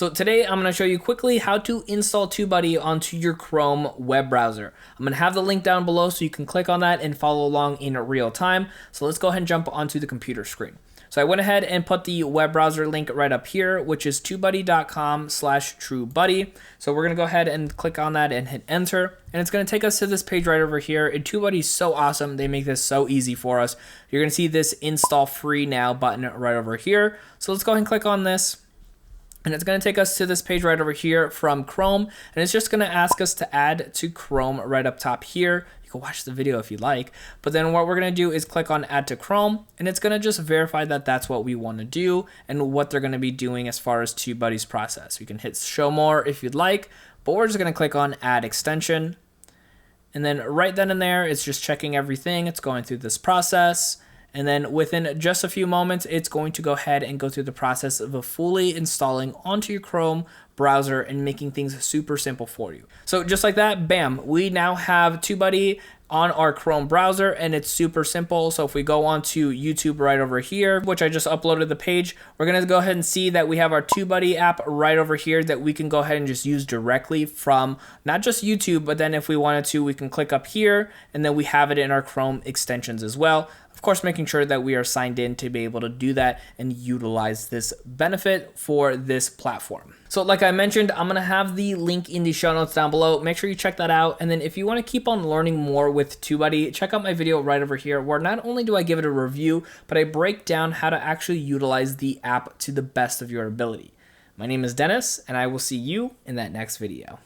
So today I'm going to show you quickly how to install TubeBuddy onto your Chrome web browser. I'm going to have the link down below so you can click on that and follow along in real time. So let's go ahead and jump onto the computer screen. So I went ahead and put the web browser link right up here, which is tubebuddy.com/TrueBuddy. So we're going to go ahead and click on that and hit enter. And it's going to take us to this page right over here. And TubeBuddy is so awesome. They make this so easy for us. You're going to see this install free now button right over here. So let's go ahead and click on this. And it's going to take us to this page right over here from Chrome. And it's just going to ask us to add to Chrome right up top here. You can watch the video if you like. But then what we're going to do is click on add to Chrome. And it's going to just verify that that's what we want to do and what they're going to be doing as far as TubeBuddy's process. You can hit show more if you'd like. But we're just going to click on add extension. And then right then and there, it's just checking everything. It's going through this process. And then within just a few moments, it's going to go ahead and go through the process of fully installing onto your Chrome browser and making things super simple for you. So just like that, bam, we now have TubeBuddy on our Chrome browser, and it's super simple. So if we go on to YouTube right over here, which I just uploaded the page, we're gonna go ahead and see that we have our TubeBuddy app right over here that we can go ahead and just use directly from not just YouTube, but then if we wanted to, we can click up here and then we have it in our Chrome extensions as well. Of course, making sure that we are signed in to be able to do that and utilize this benefit for this platform. So like I mentioned, I'm gonna have the link in the show notes down below. Make sure you check that out. And then if you wanna keep on learning more with TubeBuddy, check out my video right over here where not only do I give it a review, but I break down how to actually utilize the app to the best of your ability. My name is Dennis, and I will see you in that next video.